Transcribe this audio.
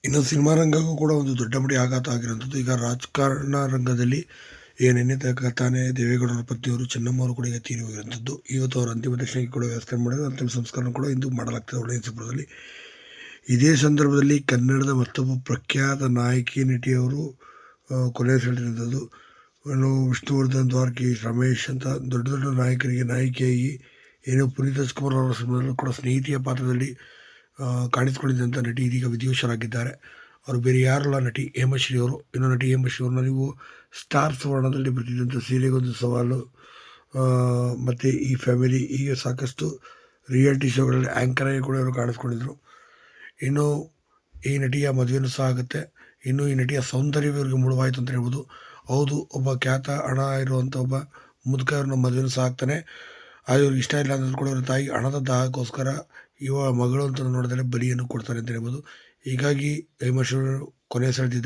ಇನ್ನು ಸಿನಿಮಾ ರಂಗಕ್ಕೂ ಕೂಡ ಒಂದು ದೊಡ್ಡ ಮಟ್ಟಿಗೆ ಆಘಾತ ಆಗಿರುವಂಥದ್ದು. ಈಗ ರಾಜಕಾರಣ ರಂಗದಲ್ಲಿ ನಿನ್ನೆ ತಾನೇ ದೇವೇಗೌಡರ ಪತ್ನಿಯವರು ಚೆನ್ನಮ್ಮ ಅವರು ಕೂಡ ಈಗ ತೀರಿ ಹೋಗಿರುವಂಥದ್ದು. ಇವತ್ತು ಅವರ ಅಂತಿಮ ದರ್ಶನಕ್ಕೆ ಕೂಡ ವ್ಯವಸ್ಥೆ ಮಾಡಿದ್ರು. ಅಂತಿಮ ಸಂಸ್ಕಾರ ಕೂಡ ಇಂದು ಮಾಡಲಾಗ್ತದೆ ಹೊಳೆನರಸೀಪುರದಲ್ಲಿ. ಇದೇ ಸಂದರ್ಭದಲ್ಲಿ ಕನ್ನಡದ ಮತ್ತೊಬ್ಬ ಪ್ರಖ್ಯಾತ ನಾಯಕಿ ನಟಿಯವರು ಕೊನೆಯುಸಿರೆಳೆದಿರುವಂಥದ್ದು. ಇನ್ನು ವಿಷ್ಣುವರ್ಧನ್, ದ್ವಾರಕೀಶ್, ರಮೇಶ್ ಅಂತ ದೊಡ್ಡ ದೊಡ್ಡ ನಾಯಕರಿಗೆ ನಾಯಕಿಯಾಗಿ ಪುನೀತ್ ರಾಜ್ಕುಮಾರ್ ಅವರ ಸಿನಿಮಾದಲ್ಲೂ ಕೂಡ ಸ್ನೇಹಿತೆಯ ಪಾತ್ರದಲ್ಲಿ ಕಾಣಿಸಿಕೊಂಡಿದ್ದಂಥ ನಟಿ ಇದೀಗ ವಿಧಿವಶರಾಗಿದ್ದಾರೆ. ಅವರು ಬೇರೆ ಯಾರಲ್ಲ, ನಟಿ ಹೇಮಶ್ರೀ ಅವರು. ಇನ್ನು ನಟಿ ಹೇಮಶ್ರೀ ಅವ್ರನ್ನ ನೀವು ಸ್ಟಾರ್ ಸುವರ್ಣದಲ್ಲಿ ಬರ್ತಿದ್ದಂಥ ಸೀರೆಗೊಂದು ಸವಾಲು ಮತ್ತು ಈ ಫ್ಯಾಮಿಲಿ, ಹೀಗೆ ಸಾಕಷ್ಟು ರಿಯಾಲಿಟಿ ಶೋಗಳಲ್ಲಿ ಆ್ಯಂಕರ್ ಆಗಿ ಕೂಡ ಇವರು ಕಾಣಿಸ್ಕೊಂಡಿದ್ರು. ಇನ್ನು ಈ ನಟಿಯ ಮದುವೆನೂ ಸಹ ಆಗುತ್ತೆ. ಇನ್ನು ಈ ನಟಿಯ ಸೌಂದರ್ಯವೇ ಇವರಿಗೆ ಮುಳುವಾಯಿತು ಅಂತ ಹೇಳ್ಬೋದು. ಹೌದು, ಒಬ್ಬ ಖ್ಯಾತ ಹಣ ಇರುವಂಥ ಒಬ್ಬ ಮುದುಕ ಇವ್ರನ್ನ ಮದುವೆನೂ ಸಹ ಆಗ್ತಾನೆ. ಆದರೆ ಇವ್ರಿಗೆ ಇಷ್ಟ ಇಲ್ಲ ಅಂದ್ರೂ ಕೂಡ ಇವ್ರ ತಾಯಿ ಹಣದ ದಾಹಕ್ಕೋಸ್ಕರ ಇವ ಮಗಳು ಅಂತ ನೋಡಿದರೆ ಬಲಿಯನ್ನು ಕೊಡ್ತಾರೆ ಅಂತ ಹೇಳ್ಬೋದು. ಹೀಗಾಗಿ ಹೇಮಶ್ರೀ ಕೊನೆಯುಸಿರೆಳೆದಿದ್ದಾರೆ.